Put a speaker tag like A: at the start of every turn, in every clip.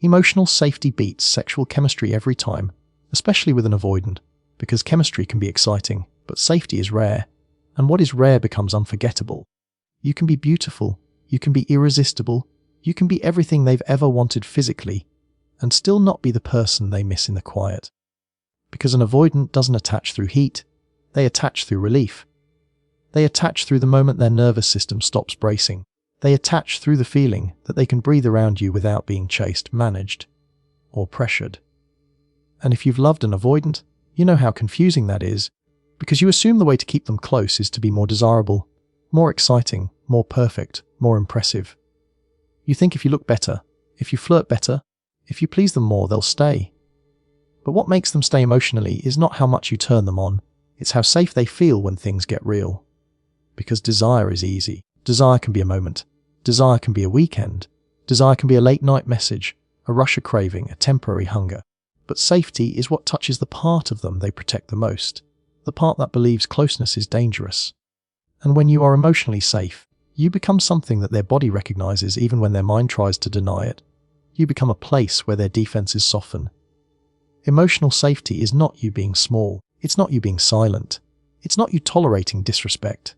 A: Emotional safety beats sexual chemistry every time, especially with an avoidant, because chemistry can be exciting, but safety is rare, and what is rare becomes unforgettable. You can be beautiful, you can be irresistible, you can be everything they've ever wanted physically, and still not be the person they miss in the quiet. Because an avoidant doesn't attach through heat, they attach through relief. They attach through the moment their nervous system stops bracing. They attach through the feeling that they can breathe around you without being chased, managed, or pressured. And if you've loved an avoidant, you know how confusing that is, because you assume the way to keep them close is to be more desirable, more exciting, more perfect, more impressive. You think if you look better, if you flirt better, if you please them more, they'll stay. But what makes them stay emotionally is not how much you turn them on, it's how safe they feel when things get real. Because desire is easy. Desire can be a moment. Desire can be a weekend. Desire can be a late night message, a rush of craving, a temporary hunger. But safety is what touches the part of them they protect the most, the part that believes closeness is dangerous. And when you are emotionally safe, you become something that their body recognizes even when their mind tries to deny it. You become a place where their defenses soften. Emotional safety is not you being small. It's not you being silent. It's not you tolerating disrespect.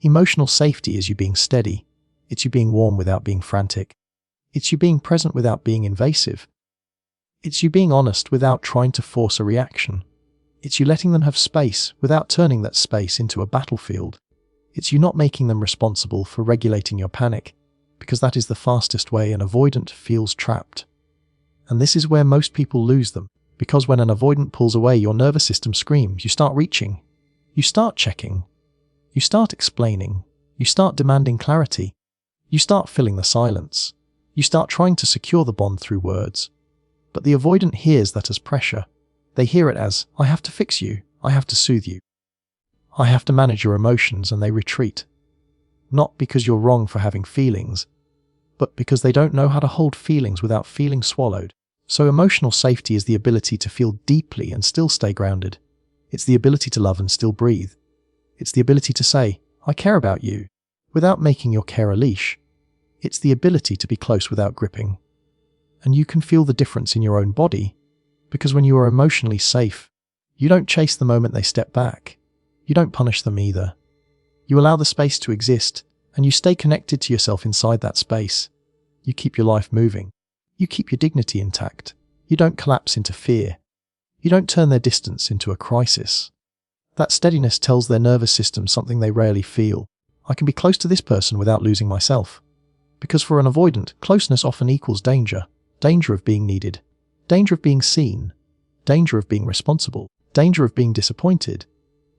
A: Emotional safety is you being steady. It's you being warm without being frantic. It's you being present without being invasive. It's you being honest without trying to force a reaction. It's you letting them have space without turning that space into a battlefield. It's you not making them responsible for regulating your panic, because that is the fastest way an avoidant feels trapped. And this is where most people lose them, because when an avoidant pulls away, your nervous system screams. You start reaching. You start checking. You start explaining. You start demanding clarity. You start filling the silence. You start trying to secure the bond through words. But the avoidant hears that as pressure. They hear it as, I have to fix you. I have to soothe you. I have to manage your emotions, and they retreat. Not because you're wrong for having feelings, but because they don't know how to hold feelings without feeling swallowed. So emotional safety is the ability to feel deeply and still stay grounded. It's the ability to love and still breathe. It's the ability to say, I care about you, without making your care a leash. It's the ability to be close without gripping. And you can feel the difference in your own body, because when you are emotionally safe, you don't chase the moment they step back. You don't punish them either. You allow the space to exist, and you stay connected to yourself inside that space. You keep your life moving. You keep your dignity intact. You don't collapse into fear. You don't turn their distance into a crisis. That steadiness tells their nervous system something they rarely feel. I can be close to this person without losing myself. Because for an avoidant, closeness often equals danger. Danger of being needed. Danger of being seen. Danger of being responsible. Danger of being disappointed.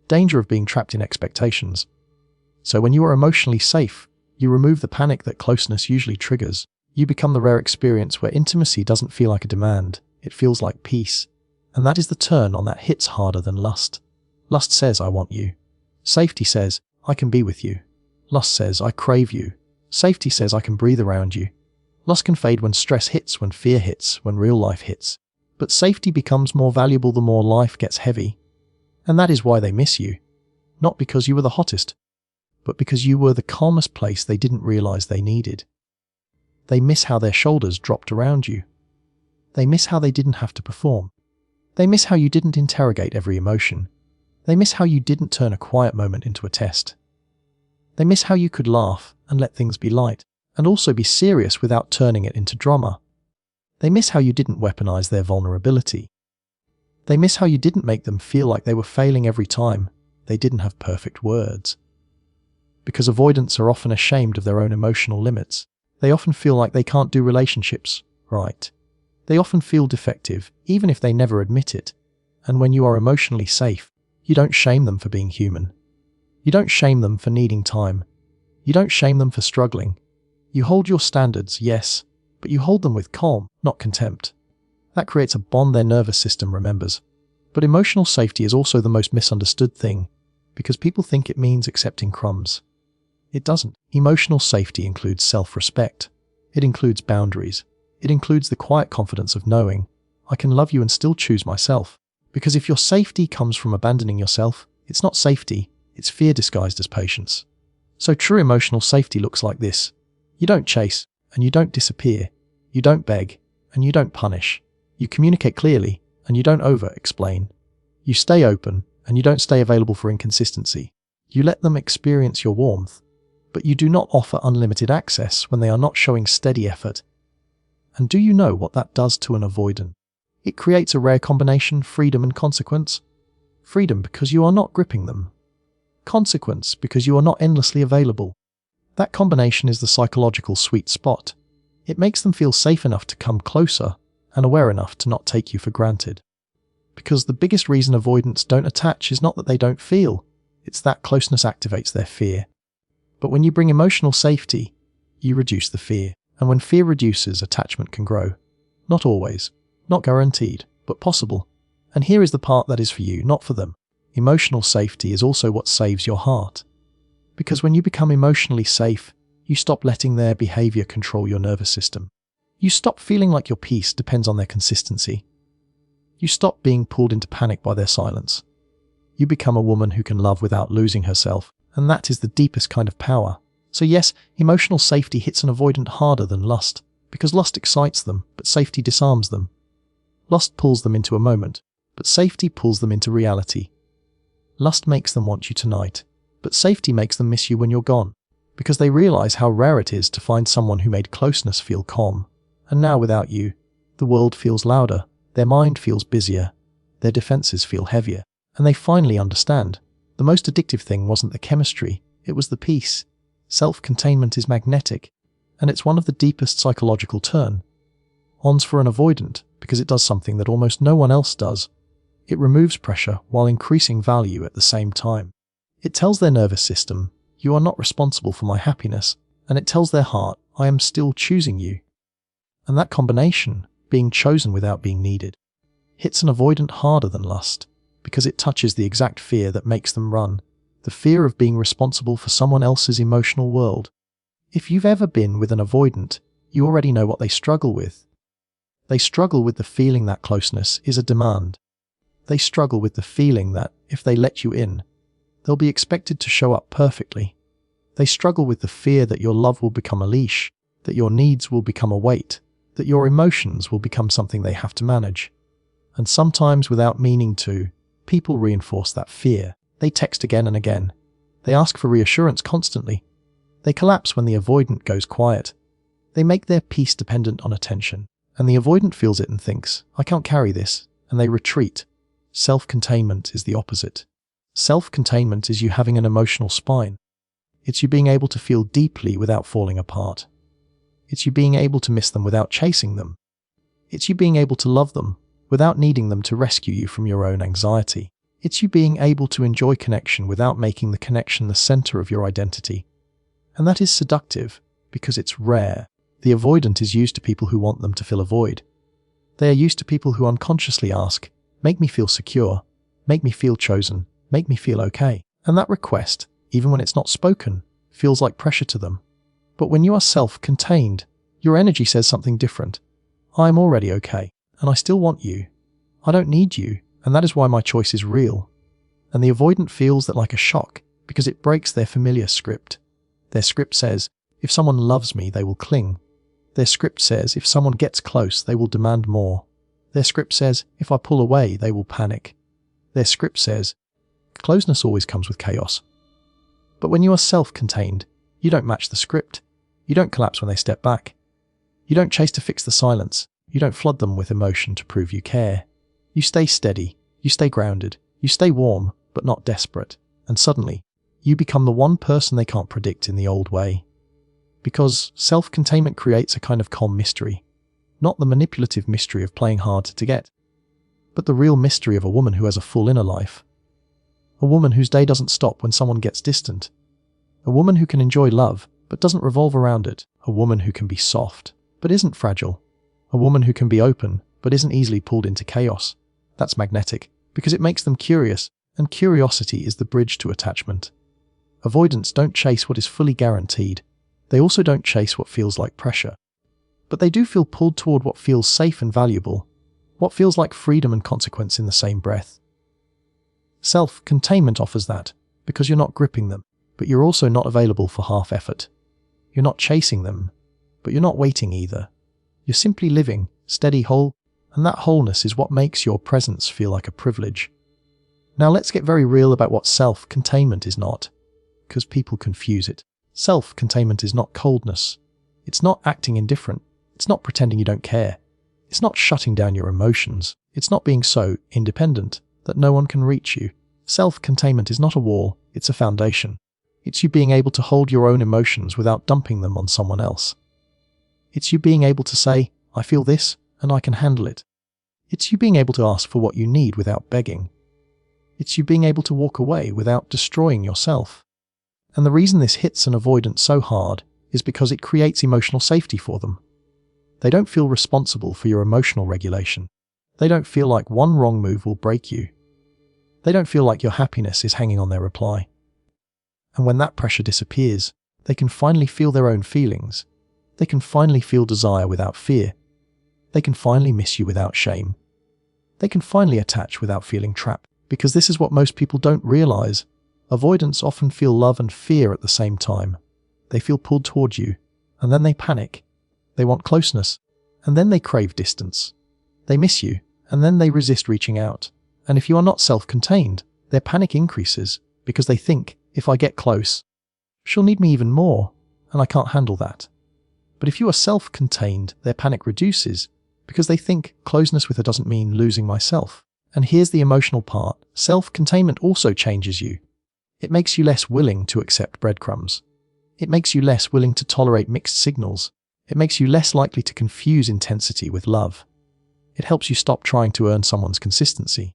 A: Danger of being trapped in expectations. So when you are emotionally safe, you remove the panic that closeness usually triggers. You become the rare experience where intimacy doesn't feel like a demand, it feels like peace. And that is the turn-on that hits harder than lust. Lust says, I want you. Safety says, I can be with you. Lust says, I crave you. Safety says, I can breathe around you. Lust can fade when stress hits, when fear hits, when real life hits. But safety becomes more valuable the more life gets heavy. And that is why they miss you. Not because you were the hottest, but because you were the calmest place they didn't realize they needed. They miss how their shoulders dropped around you. They miss how they didn't have to perform. They miss how you didn't interrogate every emotion. They miss how you didn't turn a quiet moment into a test. They miss how you could laugh and let things be light, and also be serious without turning it into drama. They miss how you didn't weaponize their vulnerability. They miss how you didn't make them feel like they were failing every time they didn't have perfect words. Because avoidants are often ashamed of their own emotional limits. They often feel like they can't do relationships right. They often feel defective, even if they never admit it. And when you are emotionally safe, you don't shame them for being human. You don't shame them for needing time. You don't shame them for struggling. You hold your standards, yes, but you hold them with calm, not contempt. That creates a bond their nervous system remembers. But emotional safety is also the most misunderstood thing, because people think it means accepting crumbs. It doesn't. Emotional safety includes self-respect. It includes boundaries. It includes the quiet confidence of knowing, I can love you and still choose myself. Because if your safety comes from abandoning yourself, it's not safety, it's fear disguised as patience. So true emotional safety looks like this. You don't chase, and you don't disappear. You don't beg, and you don't punish. You communicate clearly, and you don't over-explain. You stay open, and you don't stay available for inconsistency. You let them experience your warmth, but you do not offer unlimited access when they are not showing steady effort. And do you know what that does to an avoidant? It creates a rare combination: freedom and consequence. Freedom because you are not gripping them. Consequence because you are not endlessly available. That combination is the psychological sweet spot. It makes them feel safe enough to come closer and aware enough to not take you for granted. Because the biggest reason avoidants don't attach is not that they don't feel, it's that closeness activates their fear. But when you bring emotional safety, you reduce the fear. And when fear reduces, attachment can grow. Not always, not guaranteed, but possible. And here is the part that is for you, not for them. Emotional safety is also what saves your heart. Because when you become emotionally safe, you stop letting their behavior control your nervous system. You stop feeling like your peace depends on their consistency. You stop being pulled into panic by their silence. You become a woman who can love without losing herself, and that is the deepest kind of power. So yes, emotional safety hits an avoidant harder than lust, because lust excites them, but safety disarms them. Lust pulls them into a moment, but safety pulls them into reality. Lust makes them want you tonight, but safety makes them miss you when you're gone, because they realize how rare it is to find someone who made closeness feel calm. And now without you, the world feels louder, their mind feels busier, their defenses feel heavier, and they finally understand. The most addictive thing wasn't the chemistry, it was the peace. Self-containment is magnetic, and it's one of the deepest psychological turn-ons for an avoidant because it does something that almost no one else does. It removes pressure while increasing value at the same time. It tells their nervous system, you are not responsible for my happiness, and it tells their heart, I am still choosing you. And that combination, being chosen without being needed, hits an avoidant harder than lust, because it touches the exact fear that makes them run, the fear of being responsible for someone else's emotional world. If you've ever been with an avoidant, you already know what they struggle with. They struggle with the feeling that closeness is a demand. They struggle with the feeling that, if they let you in, they'll be expected to show up perfectly. They struggle with the fear that your love will become a leash, that your needs will become a weight, that your emotions will become something they have to manage. And sometimes, without meaning to, people reinforce that fear. They text again and again. They ask for reassurance constantly. They collapse when the avoidant goes quiet. They make their peace dependent on attention. And the avoidant feels it and thinks, I can't carry this, and they retreat. Self-containment is the opposite. Self-containment is you having an emotional spine. It's you being able to feel deeply without falling apart. It's you being able to miss them without chasing them. It's you being able to love them without needing them to rescue you from your own anxiety. It's you being able to enjoy connection without making the connection the center of your identity. And that is seductive because it's rare. The avoidant is used to people who want them to fill a void. They are used to people who unconsciously ask, make me feel secure, make me feel chosen, make me feel okay. And that request, even when it's not spoken, feels like pressure to them. But when you are self-contained, your energy says something different. I'm already okay, and I still want you. I don't need you, and that is why my choice is real. And the avoidant feels that like a shock, because it breaks their familiar script. Their script says, if someone loves me, they will cling. Their script says, if someone gets close, they will demand more. Their script says, if I pull away, they will panic. Their script says, closeness always comes with chaos. But when you are self-contained, you don't match the script. You don't collapse when they step back. You don't chase to fix the silence. You don't flood them with emotion to prove you care. You stay steady, you stay grounded, you stay warm, but not desperate. And suddenly, you become the one person they can't predict in the old way. Because self-containment creates a kind of calm mystery. Not the manipulative mystery of playing hard to get, but the real mystery of a woman who has a full inner life. A woman whose day doesn't stop when someone gets distant. A woman who can enjoy love, but doesn't revolve around it. A woman who can be soft, but isn't fragile. A woman who can be open, but isn't easily pulled into chaos. That's magnetic, because it makes them curious, and curiosity is the bridge to attachment. Avoidants don't chase what is fully guaranteed. They also don't chase what feels like pressure. But they do feel pulled toward what feels safe and valuable, what feels like freedom and consequence in the same breath. Self-containment offers that, because you're not gripping them, but you're also not available for half effort. You're not chasing them, but you're not waiting either. You're simply living, steady, whole, and that wholeness is what makes your presence feel like a privilege. Now let's get very real about what self-containment is not, because people confuse it. Self-containment is not coldness. It's not acting indifferent. It's not pretending you don't care. It's not shutting down your emotions. It's not being so independent that no one can reach you. Self-containment is not a wall, it's a foundation. It's you being able to hold your own emotions without dumping them on someone else. It's you being able to say, I feel this, and I can handle it. It's you being able to ask for what you need without begging. It's you being able to walk away without destroying yourself. And the reason this hits an avoidant so hard is because it creates emotional safety for them. They don't feel responsible for your emotional regulation. They don't feel like one wrong move will break you. They don't feel like your happiness is hanging on their reply. And when that pressure disappears, they can finally feel their own feelings. They can finally feel desire without fear. They can finally miss you without shame. They can finally attach without feeling trapped. Because this is what most people don't realize. Avoidants often feel love and fear at the same time. They feel pulled toward you, and then they panic. They want closeness, and then they crave distance. They miss you, and then they resist reaching out. And if you are not self-contained, their panic increases because they think, if I get close, she'll need me even more, and I can't handle that. But if you are self-contained, their panic reduces because they think closeness with her doesn't mean losing myself. And here's the emotional part. Self-containment also changes you. It makes you less willing to accept breadcrumbs. It makes you less willing to tolerate mixed signals. It makes you less likely to confuse intensity with love. It helps you stop trying to earn someone's consistency.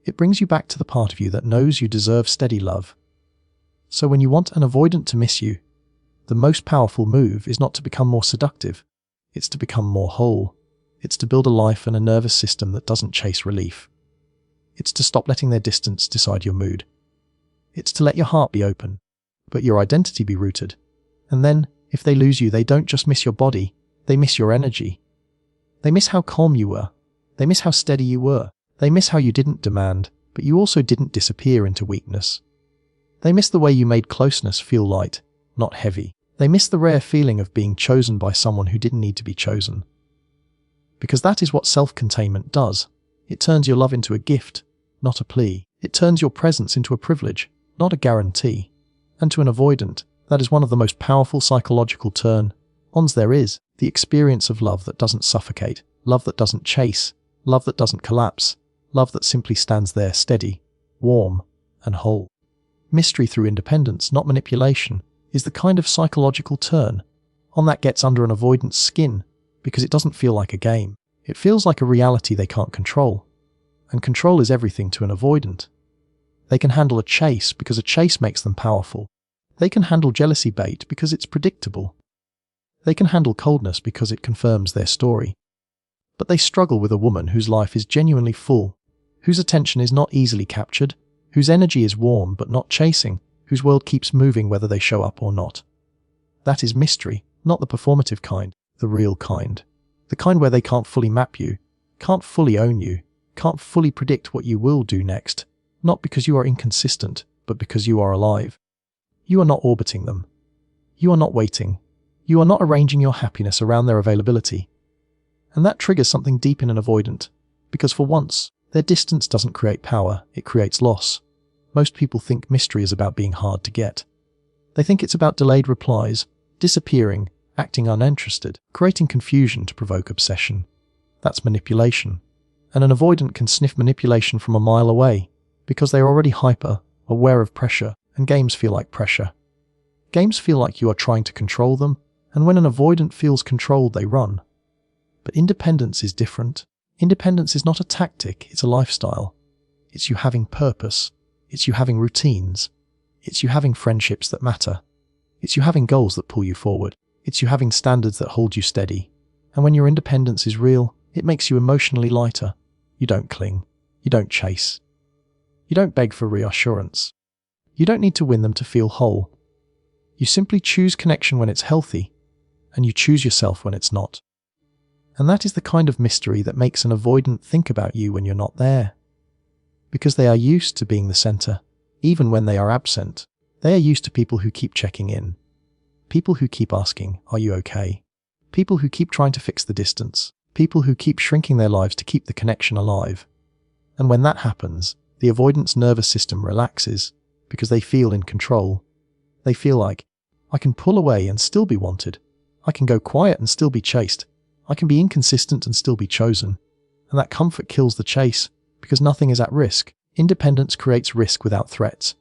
A: It brings you back to the part of you that knows you deserve steady love. So when you want an avoidant to miss you, the most powerful move is not to become more seductive. It's to become more whole. It's to build a life and a nervous system that doesn't chase relief. It's to stop letting their distance decide your mood. It's to let your heart be open, but your identity be rooted. And then, if they lose you, they don't just miss your body, they miss your energy. They miss how calm you were. They miss how steady you were. They miss how you didn't demand, but you also didn't disappear into weakness. They miss the way you made closeness feel light, not heavy. They miss the rare feeling of being chosen by someone who didn't need to be chosen. Because that is what self-containment does. It turns your love into a gift, not a plea. It turns your presence into a privilege, not a guarantee. And to an avoidant, that is one of the most powerful psychological turn-ons there is. The experience of love that doesn't suffocate, love that doesn't chase, love that doesn't collapse, love that simply stands there steady, warm, and whole. Mystery through independence, not manipulation, is the kind of psychological turn-on that gets under an avoidant's skin because it doesn't feel like a game. It feels like a reality they can't control. And control is everything to an avoidant. They can handle a chase because a chase makes them powerful. They can handle jealousy bait because it's predictable. They can handle coldness because it confirms their story. But they struggle with a woman whose life is genuinely full, whose attention is not easily captured, whose energy is warm but not chasing, whose world keeps moving whether they show up or not. That is mystery, not the performative kind, the real kind. The kind where they can't fully map you, can't fully own you, can't fully predict what you will do next, not because you are inconsistent, but because you are alive. You are not orbiting them. You are not waiting. You are not arranging your happiness around their availability. And that triggers something deep in an avoidant, because for once, their distance doesn't create power, it creates loss. Most people think mystery is about being hard to get. They think it's about delayed replies, disappearing, acting uninterested, creating confusion to provoke obsession. That's manipulation. And an avoidant can sniff manipulation from a mile away, because they are already hyper, aware of pressure, and games feel like pressure. Games feel like you are trying to control them, and when an avoidant feels controlled, they run. But independence is different. Independence is not a tactic, it's a lifestyle. It's you having purpose. It's you having routines. It's you having friendships that matter. It's you having goals that pull you forward. It's you having standards that hold you steady. And when your independence is real, it makes you emotionally lighter. You don't cling. You don't chase. You don't beg for reassurance. You don't need to win them to feel whole. You simply choose connection when it's healthy, and you choose yourself when it's not. And that is the kind of mystery that makes an avoidant think about you when you're not there. Because they are used to being the center, even when they are absent. They are used to people who keep checking in. People who keep asking, are you okay? People who keep trying to fix the distance. People who keep shrinking their lives to keep the connection alive. And when that happens, the avoidance nervous system relaxes because they feel in control. They feel like, I can pull away and still be wanted. I can go quiet and still be chased. I can be inconsistent and still be chosen. And that comfort kills the chase because nothing is at risk. Independence creates risk without threats.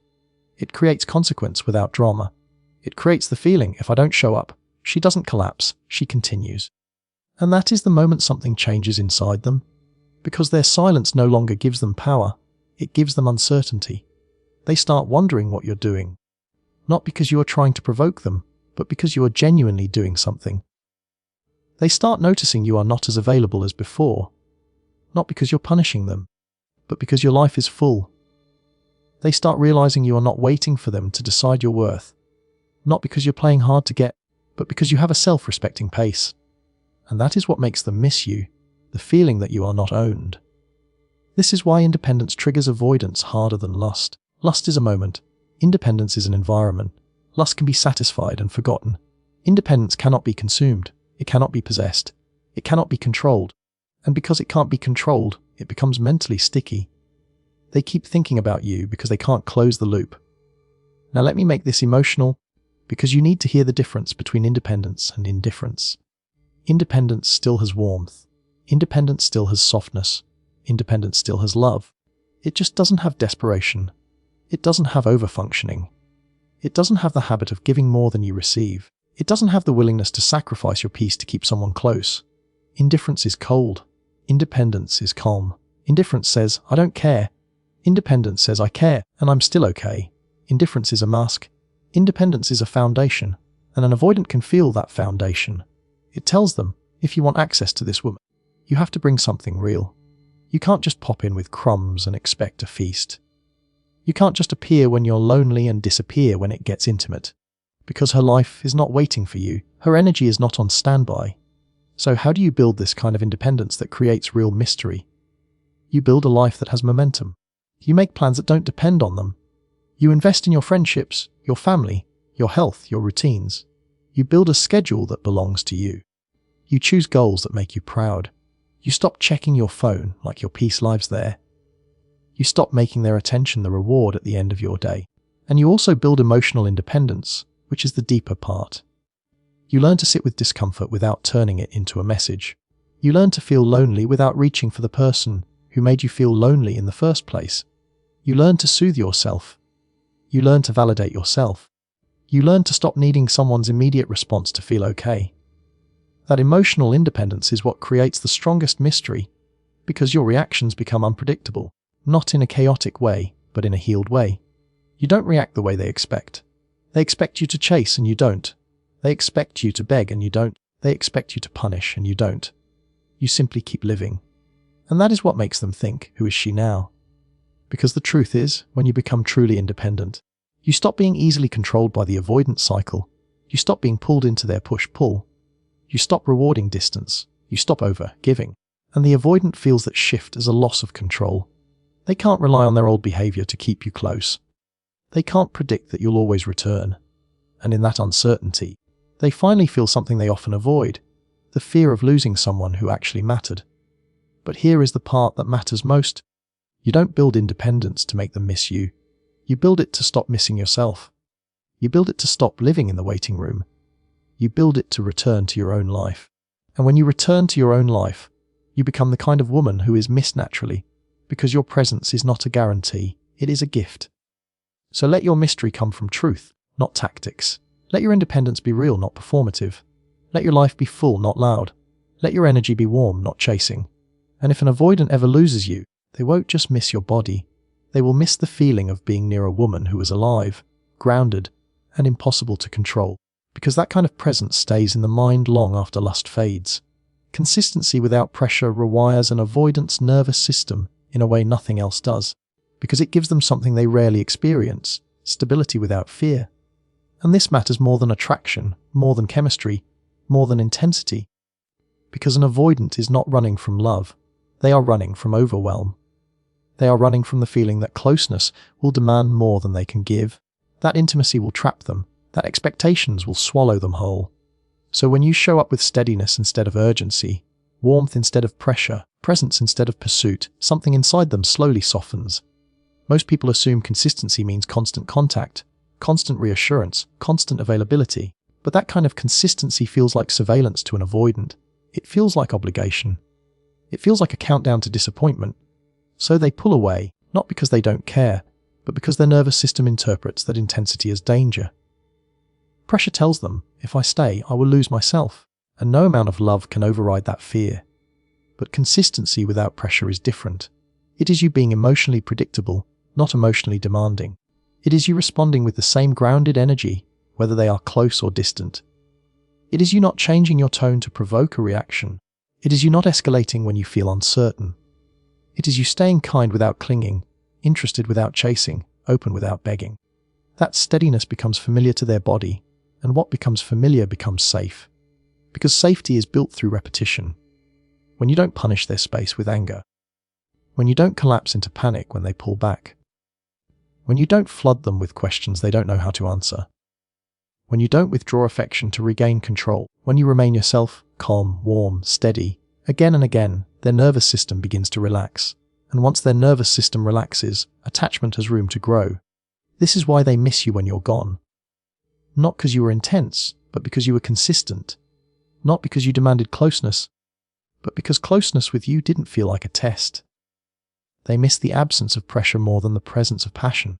A: It creates consequence without drama. It creates the feeling, if I don't show up, she doesn't collapse, she continues. And that is the moment something changes inside them. Because their silence no longer gives them power, it gives them uncertainty. They start wondering what you're doing. Not because you are trying to provoke them, but because you are genuinely doing something. They start noticing you are not as available as before. Not because you're punishing them, but because your life is full. They start realizing you are not waiting for them to decide your worth. Not because you're playing hard to get, but because you have a self-respecting pace. And that is what makes them miss you, the feeling that you are not owned. This is why independence triggers avoidance harder than lust. Lust is a moment. Independence is an environment. Lust can be satisfied and forgotten. Independence cannot be consumed. It cannot be possessed. It cannot be controlled. And because it can't be controlled, it becomes mentally sticky. They keep thinking about you because they can't close the loop. Now let me make this emotional, because you need to hear the difference between independence and indifference. Independence still has warmth. Independence still has softness. Independence still has love. It just doesn't have desperation. It doesn't have overfunctioning. It doesn't have the habit of giving more than you receive. It doesn't have the willingness to sacrifice your peace to keep someone close. Indifference is cold. Independence is calm. Indifference says, I don't care. Independence says, I care, and I'm still okay. Indifference is a mask. Independence is a foundation, and an avoidant can feel that foundation. It tells them, if you want access to this woman, you have to bring something real. You can't just pop in with crumbs and expect a feast. You can't just appear when you're lonely and disappear when it gets intimate. Because her life is not waiting for you. Her energy is not on standby. So how do you build this kind of independence that creates real mystery? You build a life that has momentum. You make plans that don't depend on them. You invest in your friendships, your family, your health, your routines. You build a schedule that belongs to you. You choose goals that make you proud. You stop checking your phone like your peace lives there. You stop making their attention the reward at the end of your day. And you also build emotional independence, which is the deeper part. You learn to sit with discomfort without turning it into a message. You learn to feel lonely without reaching for the person who made you feel lonely in the first place. You learn to soothe yourself. You learn to validate yourself. You learn to stop needing someone's immediate response to feel okay. That emotional independence is what creates the strongest mystery, because your reactions become unpredictable, not in a chaotic way, but in a healed way. You don't react the way they expect. They expect you to chase and you don't. They expect you to beg and you don't. They expect you to punish and you don't. You simply keep living. And that is what makes them think, who is she now? Because the truth is, when you become truly independent, you stop being easily controlled by the avoidance cycle. You stop being pulled into their push-pull. You stop rewarding distance. You stop over-giving. And the avoidant feels that shift as a loss of control. They can't rely on their old behavior to keep you close. They can't predict that you'll always return. And in that uncertainty, they finally feel something they often avoid, the fear of losing someone who actually mattered. But here is the part that matters most. You don't build independence to make them miss you. You build it to stop missing yourself. You build it to stop living in the waiting room. You build it to return to your own life. And when you return to your own life, you become the kind of woman who is missed naturally, because your presence is not a guarantee, it is a gift. So let your mystery come from truth, not tactics. Let your independence be real, not performative. Let your life be full, not loud. Let your energy be warm, not chasing. And if an avoidant ever loses you, they won't just miss your body. They will miss the feeling of being near a woman who is alive, grounded, and impossible to control. Because that kind of presence stays in the mind long after lust fades. Consistency without pressure rewires an avoidant's nervous system in a way nothing else does. Because it gives them something they rarely experience, stability without fear. And this matters more than attraction, more than chemistry, more than intensity. Because an avoidant is not running from love. They are running from overwhelm. They are running from the feeling that closeness will demand more than they can give. That intimacy will trap them. That expectations will swallow them whole. So when you show up with steadiness instead of urgency, warmth instead of pressure, presence instead of pursuit. Something inside them slowly softens. Most people assume consistency means constant contact, constant reassurance, constant availability. But that kind of consistency feels like surveillance to an avoidant. It feels like obligation. It feels like a countdown to disappointment. So they pull away, not because they don't care, but because their nervous system interprets that intensity as danger. Pressure tells them, if I stay, I will lose myself, and no amount of love can override that fear. But consistency without pressure is different. It is you being emotionally predictable, not emotionally demanding. It is you responding with the same grounded energy, whether they are close or distant. It is you not changing your tone to provoke a reaction. It is you not escalating when you feel uncertain. It is you staying kind without clinging, interested without chasing, open without begging. That steadiness becomes familiar to their body, and what becomes familiar becomes safe. Because safety is built through repetition. When you don't punish their space with anger. When you don't collapse into panic when they pull back. When you don't flood them with questions they don't know how to answer. When you don't withdraw affection to regain control. When you remain yourself, calm, warm, steady. Again and again, their nervous system begins to relax. And once their nervous system relaxes, attachment has room to grow. This is why they miss you when you're gone. Not because you were intense, but because you were consistent. Not because you demanded closeness, but because closeness with you didn't feel like a test. They miss the absence of pressure more than the presence of passion.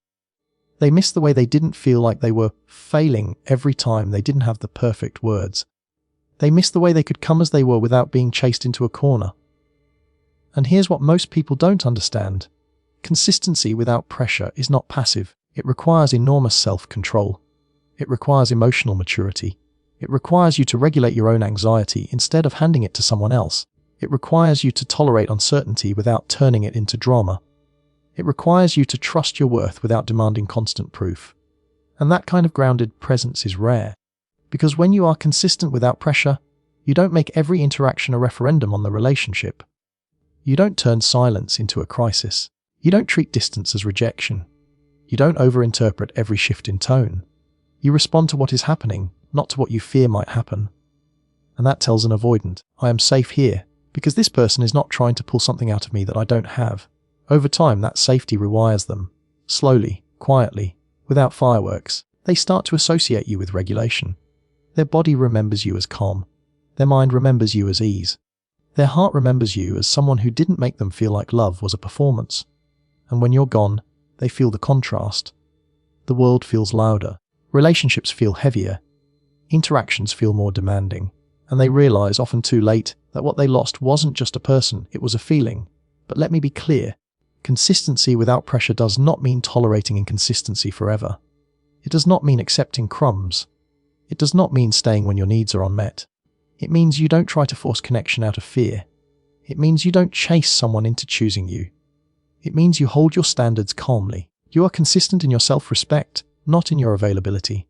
A: They miss the way they didn't feel like they were failing every time they didn't have the perfect words. They miss the way they could come as they were without being chased into a corner. And here's what most people don't understand. Consistency without pressure is not passive. It requires enormous self-control. It requires emotional maturity. It requires you to regulate your own anxiety instead of handing it to someone else. It requires you to tolerate uncertainty without turning it into drama. It requires you to trust your worth without demanding constant proof. And that kind of grounded presence is rare. Because when you are consistent without pressure, you don't make every interaction a referendum on the relationship. You don't turn silence into a crisis. You don't treat distance as rejection. You don't overinterpret every shift in tone. You respond to what is happening, not to what you fear might happen. And that tells an avoidant, I am safe here, because this person is not trying to pull something out of me that I don't have. Over time, that safety rewires them. Slowly, quietly, without fireworks, they start to associate you with regulation. Their body remembers you as calm. Their mind remembers you as ease. Their heart remembers you as someone who didn't make them feel like love was a performance. And when you're gone, they feel the contrast. The world feels louder. Relationships feel heavier. Interactions feel more demanding. And they realize, often too late, that what they lost wasn't just a person, it was a feeling. But let me be clear. Consistency without pressure does not mean tolerating inconsistency forever. It does not mean accepting crumbs. It does not mean staying when your needs are unmet. It means you don't try to force connection out of fear. It means you don't chase someone into choosing you. It means you hold your standards calmly. You are consistent in your self-respect, not in your availability.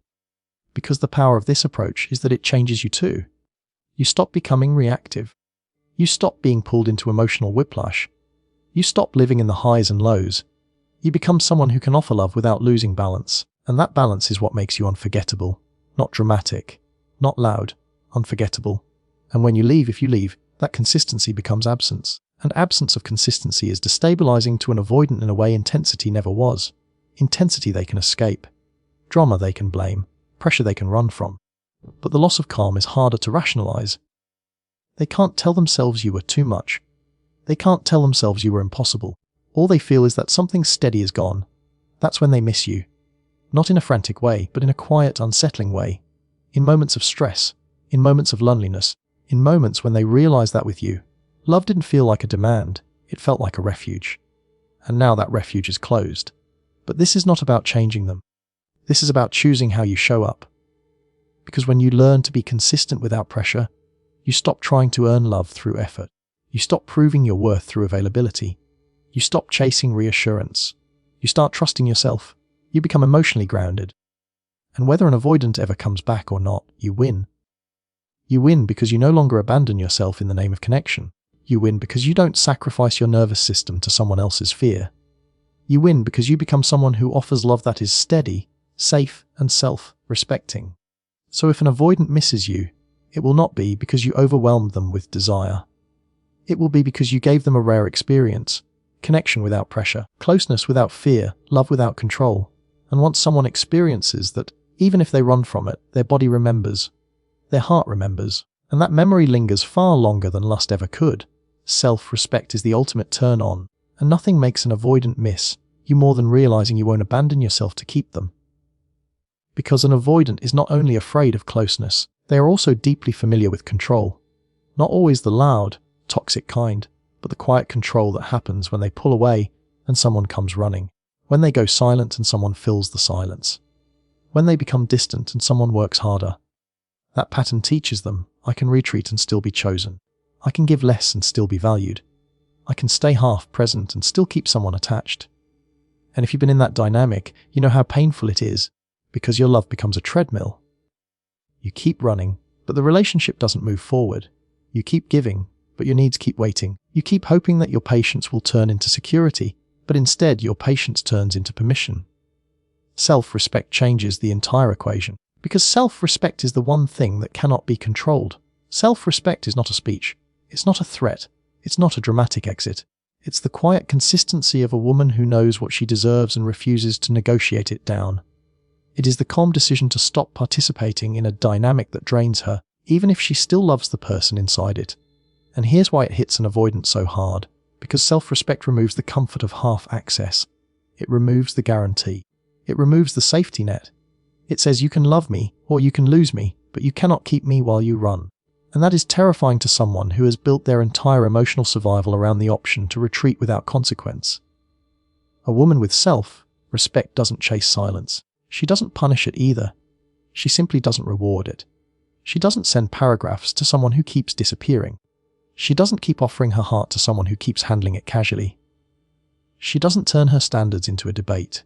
A: Because the power of this approach is that it changes you too. You stop becoming reactive. You stop being pulled into emotional whiplash. You stop living in the highs and lows. You become someone who can offer love without losing balance. And that balance is what makes you unforgettable. Not dramatic, not loud, unforgettable. And when you leave, if you leave, that consistency becomes absence. And absence of consistency is destabilizing to an avoidant in a way intensity never was. Intensity they can escape. Drama they can blame. Pressure they can run from. But the loss of calm is harder to rationalize. They can't tell themselves you were too much. They can't tell themselves you were impossible. All they feel is that something steady is gone. That's when they miss you. Not in a frantic way, but in a quiet, unsettling way. In moments of stress. In moments of loneliness. In moments when they realize that with you, love didn't feel like a demand, it felt like a refuge. And now that refuge is closed. But this is not about changing them. This is about choosing how you show up. Because when you learn to be consistent without pressure, you stop trying to earn love through effort. You stop proving your worth through availability. You stop chasing reassurance. You start trusting yourself. You become emotionally grounded. And whether an avoidant ever comes back or not, you win. You win because you no longer abandon yourself in the name of connection. You win because you don't sacrifice your nervous system to someone else's fear. You win because you become someone who offers love that is steady, safe, and self-respecting. So if an avoidant misses you, it will not be because you overwhelmed them with desire. It will be because you gave them a rare experience, connection without pressure, closeness without fear, love without control. And once someone experiences that, even if they run from it, their body remembers, their heart remembers, and that memory lingers far longer than lust ever could. Self-respect is the ultimate turn-on, and nothing makes an avoidant miss you more than realizing you won't abandon yourself to keep them. Because an avoidant is not only afraid of closeness, they are also deeply familiar with control. Not always the loud, toxic kind, but the quiet control that happens when they pull away and someone comes running, when they go silent and someone fills the silence, when they become distant and someone works harder. That pattern teaches them, I can retreat and still be chosen. I can give less and still be valued. I can stay half present and still keep someone attached. And if you've been in that dynamic, you know how painful it is, because your love becomes a treadmill. You keep running, but the relationship doesn't move forward. You keep giving, but your needs keep waiting. You keep hoping that your patience will turn into security, but instead your patience turns into permission. Self-respect changes the entire equation, because self-respect is the one thing that cannot be controlled. Self-respect is not a speech. It's not a threat. It's not a dramatic exit. It's the quiet consistency of a woman who knows what she deserves and refuses to negotiate it down. It is the calm decision to stop participating in a dynamic that drains her, even if she still loves the person inside it. And here's why it hits an avoidant so hard. Because self-respect removes the comfort of half access. It removes the guarantee. It removes the safety net. It says you can love me or you can lose me, but you cannot keep me while you run. And that is terrifying to someone who has built their entire emotional survival around the option to retreat without consequence. A woman with self-respect doesn't chase silence. She doesn't punish it either. She simply doesn't reward it. She doesn't send paragraphs to someone who keeps disappearing. She doesn't keep offering her heart to someone who keeps handling it casually. She doesn't turn her standards into a debate.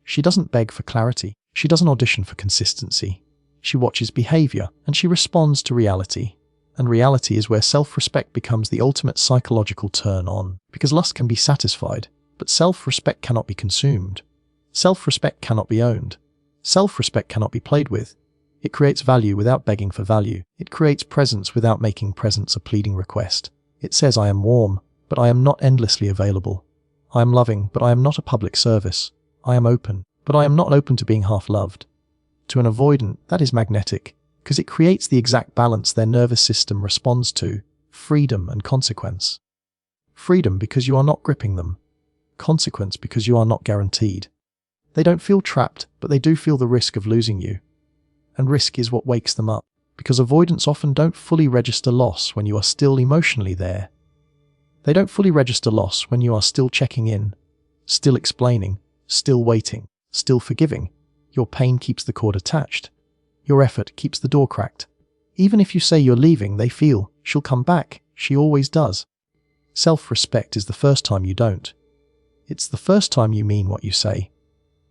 A: She doesn't beg for clarity. She doesn't audition for consistency. She watches behavior and she responds to reality. And reality is where self-respect becomes the ultimate psychological turn-on, because lust can be satisfied, but self-respect cannot be consumed. Self-respect cannot be owned. Self-respect cannot be played with. It creates value without begging for value. It creates presence without making presence a pleading request. It says I am warm, but I am not endlessly available. I am loving, but I am not a public service. I am open, but I am not open to being half loved. To an avoidant, that is magnetic, because it creates the exact balance their nervous system responds to: freedom and consequence. Freedom because you are not gripping them. Consequence because you are not guaranteed. They don't feel trapped, but they do feel the risk of losing you. And risk is what wakes them up, because avoidants often don't fully register loss when you are still emotionally there. They don't fully register loss when you are still checking in, still explaining, still waiting, still forgiving. Your pain keeps the cord attached. Your effort keeps the door cracked. Even if you say you're leaving, they feel, she'll come back, she always does. Self-respect is the first time you don't. It's the first time you mean what you say.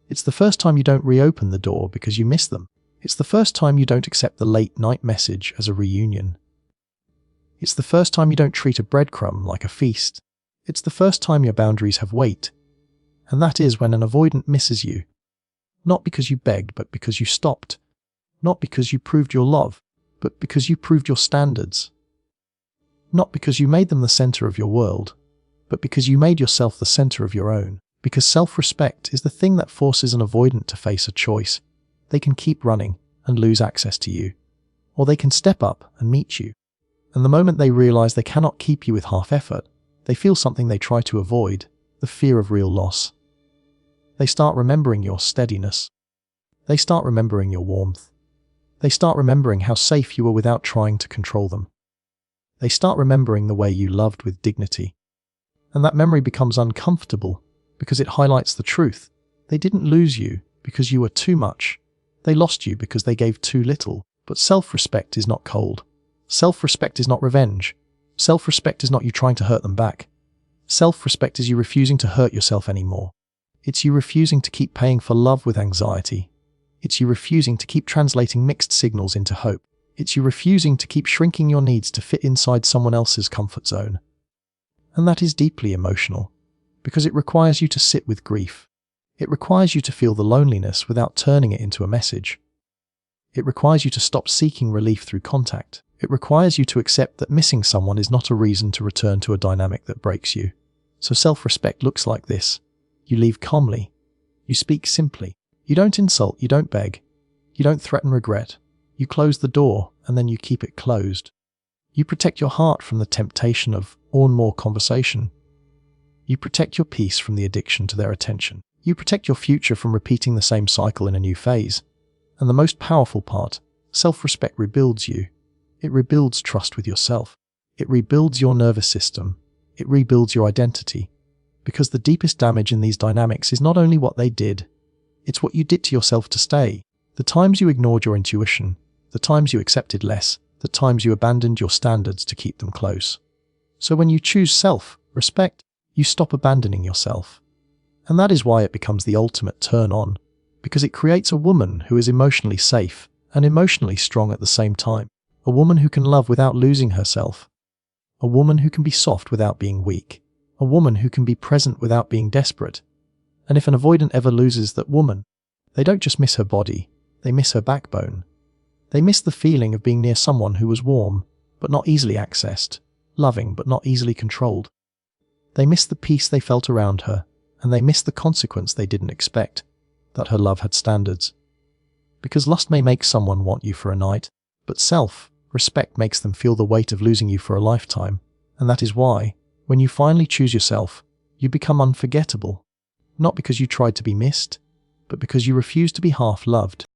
A: It's the first time you don't reopen the door because you miss them. It's the first time you don't accept the late-night message as a reunion. It's the first time you don't treat a breadcrumb like a feast. It's the first time your boundaries have weight. And that is when an avoidant misses you. Not because you begged, but because you stopped. Not because you proved your love, but because you proved your standards. Not because you made them the center of your world, but because you made yourself the center of your own. Because self-respect is the thing that forces an avoidant to face a choice. They can keep running and lose access to you, or they can step up and meet you. And the moment they realize they cannot keep you with half effort, they feel something they try to avoid, the fear of real loss. They start remembering your steadiness. They start remembering your warmth. They start remembering how safe you were without trying to control them. They start remembering the way you loved with dignity. And that memory becomes uncomfortable because it highlights the truth. They didn't lose you because you were too much. They lost you because they gave too little. But self-respect is not cold. Self-respect is not revenge. Self-respect is not you trying to hurt them back. Self-respect is you refusing to hurt yourself anymore. It's you refusing to keep paying for love with anxiety. It's you refusing to keep translating mixed signals into hope. It's you refusing to keep shrinking your needs to fit inside someone else's comfort zone. And that is deeply emotional, because it requires you to sit with grief. It requires you to feel the loneliness without turning it into a message. It requires you to stop seeking relief through contact. It requires you to accept that missing someone is not a reason to return to a dynamic that breaks you. So self-respect looks like this. You leave calmly. You speak simply. You don't insult, you don't beg. You don't threaten regret. You close the door, and then you keep it closed. You protect your heart from the temptation of more conversation. You protect your peace from the addiction to their attention. You protect your future from repeating the same cycle in a new phase. And the most powerful part, self-respect rebuilds you. It rebuilds trust with yourself. It rebuilds your nervous system. It rebuilds your identity. Because the deepest damage in these dynamics is not only what they did, it's what you did to yourself to stay. The times you ignored your intuition, the times you accepted less, the times you abandoned your standards to keep them close. So when you choose self-respect, you stop abandoning yourself. And that is why it becomes the ultimate turn-on, because it creates a woman who is emotionally safe and emotionally strong at the same time. A woman who can love without losing herself. A woman who can be soft without being weak. A woman who can be present without being desperate. And if an avoidant ever loses that woman, they don't just miss her body, they miss her backbone. They miss the feeling of being near someone who was warm, but not easily accessed, loving but not easily controlled. They miss the peace they felt around her, and they miss the consequence they didn't expect, that her love had standards. Because lust may make someone want you for a night, but self-respect makes them feel the weight of losing you for a lifetime. And that is why, when you finally choose yourself, you become unforgettable. Not because you tried to be missed, but because you refuse to be half loved.